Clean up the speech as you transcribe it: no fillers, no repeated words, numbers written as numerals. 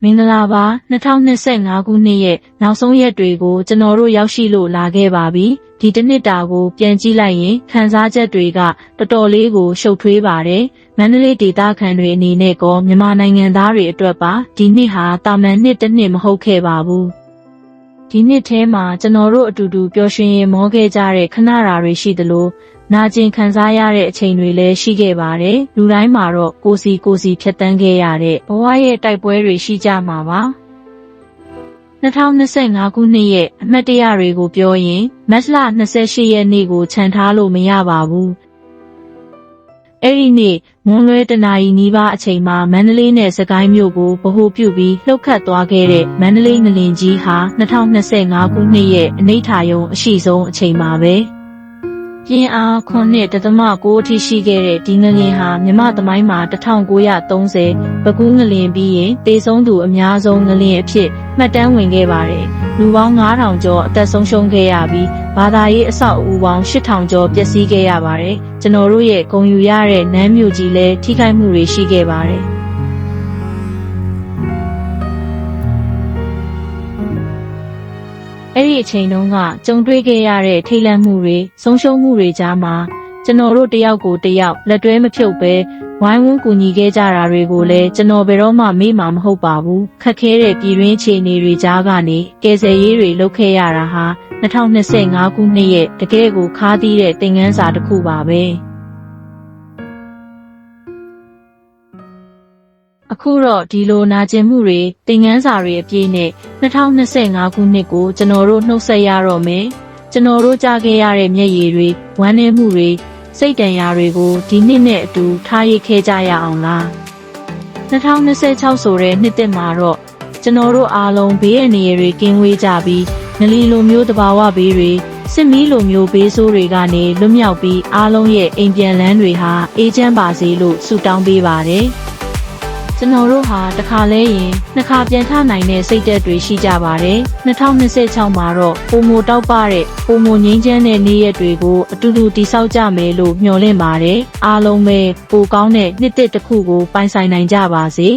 မင်္ဂလာပါ2025ခုနှစ်ရဲ့နောက်ဆုံးရက်တွေကိုကျွန်တော်တို့ရောက်ရှိလို့လာခဲ့ပါပြီဒီတစ်နှစ်တာကိုပြန်ကြည့်လိုက်ရင်ခံစားချက်တွေကတော်တော်လေးကိုရှုပ်ထွေးပါတယ်မန္တလေးဒေသခံတွေအနေနဲ့ကောမြန်မာနိုင်ငံသားတွေအတွက်ပါဒီနှစ်ဟာတာမန်နှစ်တစ်နှစ်မဟုတ်ခဲ့ပါဘူးဒီနှစ်ထဲမှာကျွန်တော်တို့အတူတူပျော်ရွှင်ရင်မောခဲ့ကြတဲ့ခဏရာတွေရှိသလိုနာကျင်ခံစားရတဲ့အချိန်တွေလည်းရှိခဲ့ပါတယ်လူတိုင်းမှာတော့ကိုစီဖြတ်တန်းခဲ့ရတဲ့ဘဝရဲ့တိုက်ပွဲတွေရှိကြမှာပါ2025ခုနှစ်ရဲ့အမှတ်တရတွေကိုပြောရင်မတ်လ28ရက်နေ့ကိုခြံထားလို့မရပါဘူးအဲ့ဒီနေ့မွန်းလွဲတနာရီနီးပါးအချိန်မှာမန္တလေးနဲ့စကိုင်းမြို့ကိုဗဟိုပြုပြီးလှုပ်ခတ်သွားခဲ့တဲ့မန္တလေးငလင်ကြီးဟာ2025ခုနှစ်ရဲ့အနိဋ္ဌာရုံအရှိဆုံးအချိန်မှာပဲပြင်းအား9.9အထိရှိခဲ့တဲ့ဒီငလင်ဟာမြမသမိုင်းမှာ1930ပဲခူးငလင်ပြီးရင်တေဆုံးသူအများဆုံးငလင်အဖြစ်မှတ်တမ်းဝင်ခဲ့ပါတယ်လူပေါင်း9000ကျော်အသက်ဆုံးရှုံးခဲ့ရပြီးဘာသာရေးအဆောက်အဦပေါင်း8000ကျော်ပျက်စီးခဲ့ရပါတယ်ကျွန်တော်တို့ရဲ့ဂုဏ်ယူရတဲ့နန်းမြို့ကြီးလည်းထိခိုက်မှုတွေရှိခဲ့ပါတယ်အဲ့ဒီအချိန်တုန်းကကြုံတွေ့ခဲ့ရတဲ့ထိတ်လန့်မှုတွေဆုံးရှုံးမှုတွေကြားမှာကျွန်တော်တို့တယောက်ကိုတယောက်လက်တွဲမဖြုတ်ပဲဝိုင်းဝန်းကူညီခဲ့ကြတာတွေကိုလည်းကျွန်တော်ဘယ်တော့မှမေ့မှာမဟုတ်ပါဘူးခက်ခဲတဲ့ပြည်တွင်းအခြေအနေတွေကြားကနေကယ်ဆယ်ရေးတွေလုပ်ခဲ့ရတာဟာ2025ခုနှစ်ရဲ့တကယ့်ကိုခါးသီးတဲ့သင်ခန်းစာတစ်ခုပါပဲအခုတော့ဒီလိုနာကျင်မှုတွေသင်ခန်းစာတွေအပြည့်နဲ့2025ခုနှစ်ကိုကျွန်တော်တို့နှုတ်ဆက်ရတော့မယ်ကျွန်တော်တို့ကြားခဲ့ရတဲ့မျက်ရည်တွေဝမ်းနည်းမှုတွေစိတ်တန်ရာတွေကိုဒီနှစ်နဲ့အတူထားရခဲ့ကြရအောင်လား2026ဆိုတဲ့နှစ်သစ်မှာတော့ကျွန်တော်တို့အားလုံးဘေးအန္တရာယ်တွေကင်းဝေးကြပြီးငလီလိုမျိုးတဘာဝဘေးတွေစစ်မီးလိုမျိုးဘေးဆိုးတွေကနေလွတ်မြောက်ပြီးအားလုံးရဲ့အိမ်ပြန်လန်းတွေဟာအေးချမ်းပါစေလို့ဆုတောင်းပေးပါတယ်ကျွန်တော်တို့ဟာတစ်ခါလဲရင်နှစ်ခါပြန်ထနိုင်တဲ့စိတ်ဓာတ်တွေရှိကြပါတယ်2026မှာတော့ပုံမတောက်ပတဲ့ပုံမငိမ့်ချမ်းတဲ့နေ့ရက်တွေကိုအတူတူတည်ဆောက်ကြမယ်လို့မျှော်လင့်ပါတယ်အားလုံးပဲပိုကောင်းတဲ့နှစ်သစ်တစ်ခုကိုပိုင်ဆိုင်နိုင်ကြပါစေ